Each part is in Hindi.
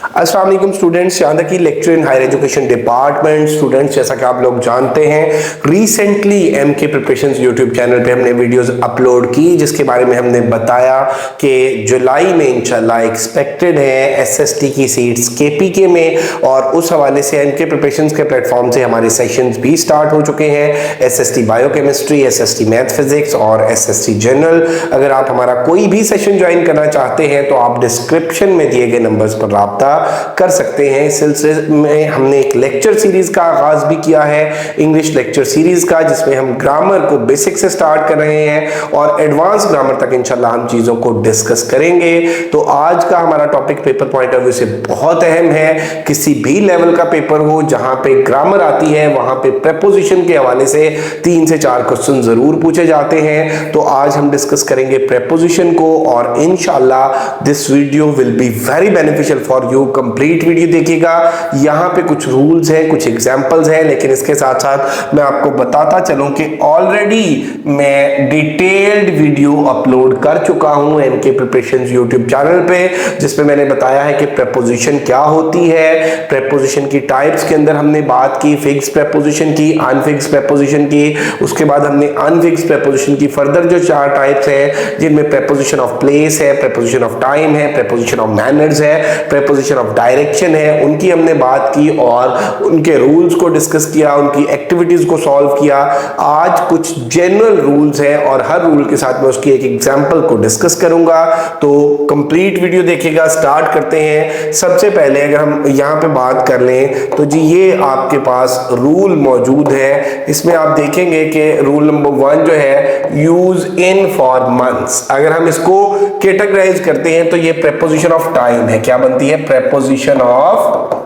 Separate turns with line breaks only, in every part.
अस्सलाम वालेकुम स्टूडेंट्स, यहाँ तक की lecture in higher education department. Students, जैसा कि आप लोग जानते हैं, recently MK preparations YouTube channel पे हमने वीडियोस अपलोड की, जिसके बारे में हमने बताया कि जुलाई में इंशाल्लाह एक्सपेक्टेड है एसएसटी की सीट्स केपीके में, और उस हवाले से एमके प्रिपरेशंस के प्लेटफॉर्म से हमारे सेशंस भी स्टार्ट हो चुके हैं। SST biochemistry, SST math physics और एसएसटी जनरल। अगर आप हमारा कोई भी सेशन ज्वाइन करना चाहते हैं तो आप डिस्क्रिप्शन में दिए गए नंबर्स पर राब्ता कर सकते हैं। इस सिलसिले में हमने एक लेक्चर सीरीज का आगाज भी किया है, इंग्लिश लेक्चर सीरीज का, जिसमें हम ग्रामर को बेसिक से स्टार्ट कर रहे हैं और एडवांस ग्रामर तक इंशाल्लाह हम चीजों को डिस्कस करेंगे। तो आज का हमारा topic paper point of view से बहुत अहम है। किसी भी लेवल का पेपर हो जहां पे ग्रामर आती है, वहां पे प्रेपोजिशन के हवाले से 3 से 4 क्वेश्चन जरूर पूछे जाते हैं। तो आज हम डिस्कस करेंगे प्रेपोजिशन को, और इंशाल्लाह this video will be very beneficial for you. Complete video देखिएगा। यहाँ पे कुछ रूल्स हैं, कुछ एग्जांपल्स हैं, लेकिन इसके साथ साथ मैं आपको बताता चलूं कि ऑलरेडी मैं डिटेल्ड वीडियो अपलोड कर चुका हूं एमके प्रिपरेशंस यूट्यूब चैनल पे, जिसमें मैंने बताया है कि प्रेपोजिशन क्या होती है। प्रेपोजिशन की टाइप्स के अंदर हमने बात की, फिक्स प्रेपोजिशन की, अनफिक्स प्रेपोजिशन की, उसके बाद हमने अनफिक्स प्रेपोजिशन की फर्दर जो 4 टाइप्स हैं, जिनमें प्रेपोजिशन ऑफ प्लेस है, प्रेपोजिशन ऑफ टाइम है, प्रेपोजिशन ऑफ मैनर्स है, प्रेपोजिशन ऑफ डायरेक्शन है, उनकी हमने बात की और उनके रूल्स को डिस्कस किया, उनकी एक्टिविटीज को सॉल्व किया। आज कुछ जनरल रूल्स हैं और हर रूल के साथ मैं उसकी एक एग्जांपल को डिस्कस करूंगा। तो कंप्लीट वीडियो देखिएगा। स्टार्ट करते हैं। सबसे पहले अगर हम यहाँ पे बात कर लें तो जी ये आपके पास रूल मौजूद है। इसमें आप देखेंगे कि रूल नंबर 1 जो है, यूज इन फॉर मंथ्स। अगर हम इसको कैटेगराइज करते हैं तो ये प्रेपोजिशन ऑफ टाइम है। क्या बनती है? Preposition of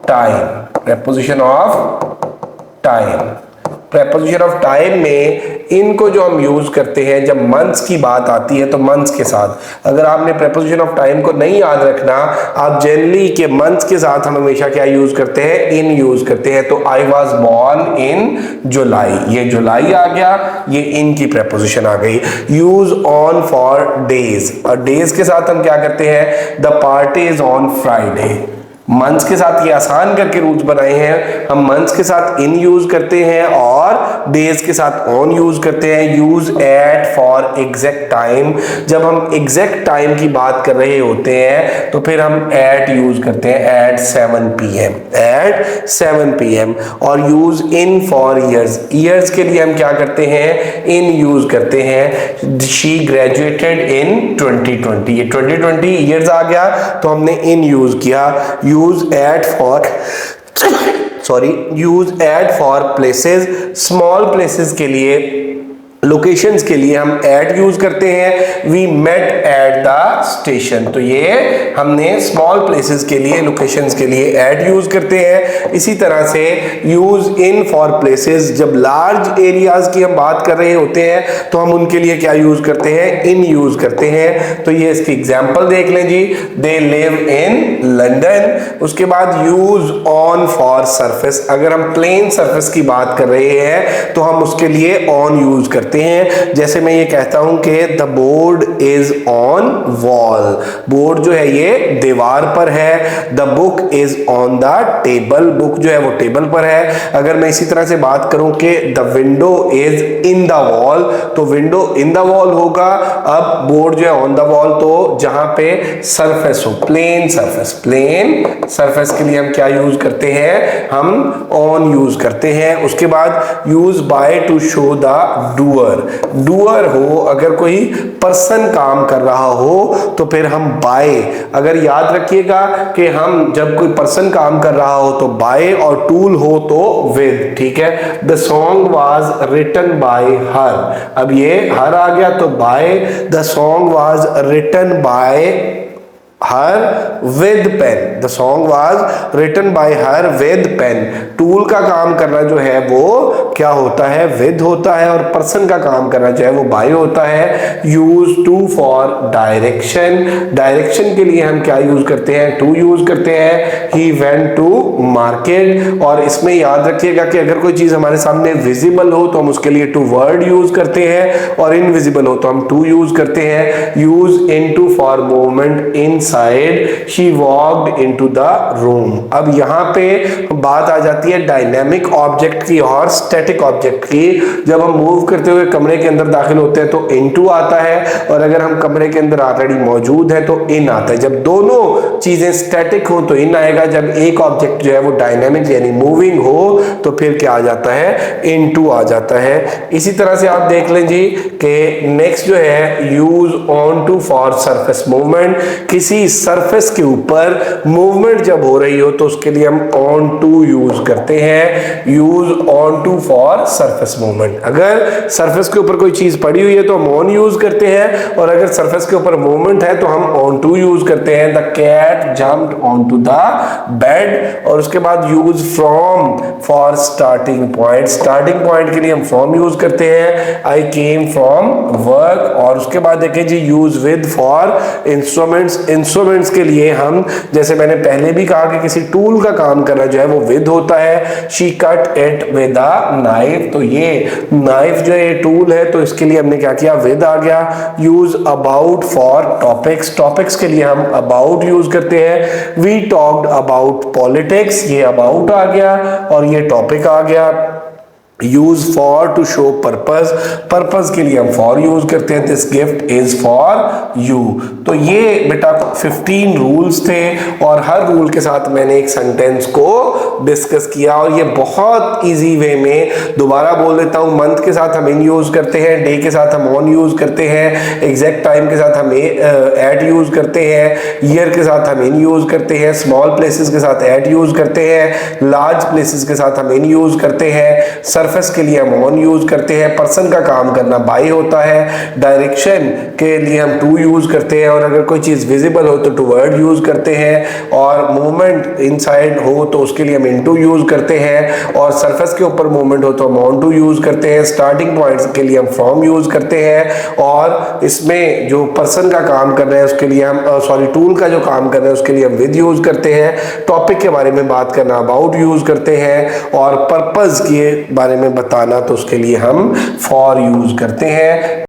time. Preposition of time. Preposition of time में इनको जो हम यूज करते हैं जब मंथ्स की बात आती है तो मंथ्स के साथ। अगर आपने प्रेपोजिशन ऑफ टाइम को नहीं याद रखना, आप जनरली के मंथ्स के साथ हम हमेशा क्या यूज करते हैं? इन यूज करते हैं। तो आई वॉज बॉर्न इन जुलाई, ये जुलाई आ गया, ये इन की प्रेपोजिशन आ गई। यूज ऑन फॉर डेज, और डेज के साथ हम क्या करते हैं? The party is on Friday. Months के साथ ये आसान करके रूल्स बनाए हैं। हम मंथ्स के साथ इन यूज करते हैं और डेज के साथ ऑन यूज करते हैं। Use at for exact time. जब हम एग्जैक्ट टाइम की बात कर रहे होते हैं तो फिर हम एट यूज करते हैं, एट 7 PM, एट 7 PM। और use in for years. Years के लिए हम क्या करते हैं? इन यूज करते हैं। शी ग्रेजुएटेड इन 2020, ये 2020 ईयर्स आ गया तो हमने इन यूज किया। Use at for use at for places. Small places के लिए, लोकेशंस के लिए हम एट यूज करते हैं। We met at the station, तो ये हमने स्मॉल प्लेसेस के लिए, लोकेशंस के लिए एट यूज करते हैं। इसी तरह से यूज इन फॉर प्लेसेस, जब लार्ज एरियाज की हम बात कर रहे होते हैं तो हम उनके लिए क्या यूज करते हैं? इन यूज करते हैं। तो ये इसकी एग्जांपल देख लें जी। They live in London. उसके बाद यूज ऑन फॉर सरफेस। अगर हम प्लेन सरफेस की बात कर रहे हैं तो हम उसके लिए ऑन यूज करते हैं। जैसे मैं ये कहता हूं कि the board is on wall. Board जो है ये दीवार पर है। The book is on the table. Book जो है वो टेबल पर है। अगर मैं इसी तरह से बात करूं कि the window is in the wall, तो विंडो इन द वॉल होगा। अब बोर्ड जो है ऑन द वॉल, तो जहां पे सरफेस हो, प्लेन सरफेस, प्लेन सरफेस के लिए हम क्या यूज करते हैं? हम ऑन यूज करते हैं। उसके बाद use by two show the doer. Doer हो, अगर कोई पर्सन काम कर रहा हो तो फिर हम बाय। अगर याद रखिएगा कि हम जब कोई पर्सन काम कर रहा हो तो बाय, और टूल हो तो विद। ठीक है। The song was written by her. अब ये हर आ गया तो by. The song was written by her with pen. The song was written by her with pen. Tool का काम करना जो है वो क्या होता है? विद होता है, और पर्सन का काम करना जो है वो बाय होता है। Use to for direction. Direction के लिए हम क्या यूज करते हैं? टू यूज करते हैं। He went to market. और इसमें याद रखिएगा कि अगर कोई चीज हमारे सामने विजिबल हो तो हम उसके लिए टू वर्ड यूज करते हैं, और इनविजिबल हो तो हम टू यूज करते हैं। Use into for movement in inside she walked into the room. अब यहाँ पे बात आ जाती है डायनेमिक ऑब्जेक्ट की और स्टैटिक ऑब्जेक्ट की। जब हम मूव करते हुए कमरे के अंदर दाखिल होते हैं तो इनटू आता है, और अगर हम कमरे के अंदर ऑलरेडी मौजूद है तो इन आता है। जब दोनों चीजें स्टैटिक हो तो इन आएगा, जब एक ऑब्जेक्ट जो है वो डायनेमिक यानी मूविंग हो तो फिर क्या आ जाता है, इनटू आ जाता है। इसी तरह से आप देख लें जी कि नेक्स्ट जो है use onto for surface movement. किसी सरफेस के ऊपर मूवमेंट जब हो रही हो तो उसके लिए हम ऑन टू यूज करते हैं, use onto for surface movement. अगर सरफेस के ऊपर कोई चीज पड़ी हुई है तो हम ऑन यूज करते हैं, और अगर सरफेस के ऊपर मूवमेंट है तो हम ऑन टू यूज करते हैं। The cat jumped onto the bed. और उसके बाद use from for starting point. Starting point के लिए हम फ्रॉम यूज करते हैं, आई केम फ्रॉम वर्क। और उसके बाद देखें जी use with for instruments. Instruments के लिए हम, जैसे मैंने पहले भी कहा कि किसी टूल का काम करना जो है वो विद होता है। She cut it with a knife. तो ये नाइफ जो है टूल है तो इसके लिए हमने क्या किया, विद आ गया। Use about for topics. Topics के लिए हम अबाउट यूज करते हैं। वी टॉक्ड अबाउट पॉलिटिक्स, ये अबाउट आ गया और ये टॉपिक आ गया। Use for to show purpose. Purpose के लिए हम फॉर यूज करते हैं। This gift is for you. तो ये बेटा 15 रूल्स थे और हर रूल के साथ मैंने एक सेंटेंस को डिस्कस किया, और ये बहुत इजी वे में दोबारा बोल देता हूं। मंथ के साथ हम इन यूज करते हैं, डे के साथ हम ऑन यूज करते हैं, एग्जैक्ट टाइम के साथ हम एट यूज करते हैं, ईयर के साथ हम इन यूज करते हैं, स्मॉल प्लेसेस के साथ एट यूज करते हैं, लार्ज प्लेसेस के साथ हम इन यूज करते हैं, सरफेस के लिए हम ऑन यूज करते हैं, पर्सन का काम करना बाय होता है, डायरेक्शन के लिए हम टू यूज करते हैं, और अगर कोई चीज विजिबल हो तो टुवर्ड यूज करते हैं, और मूवमेंट इनसाइड हो तो उसके लिए हम इनटू यूज करते हैं, और सरफेस के ऊपर मूवमेंट हो तो हम ऑन टू यूज करते हैं, स्टार्टिंग पॉइंट्स के लिए हम फ्रॉम यूज करते हैं, और इसमें जो पर्सन का काम कर रहे हैं उसके लिए हम टूल का जो काम कर रहे हैं उसके लिए हम विद यूज करते हैं, टॉपिक के बारे में बात करना अबाउट यूज करते हैं, और पर्पस के बारे में बताना तो उसके लिए हम फॉर यूज करते हैं।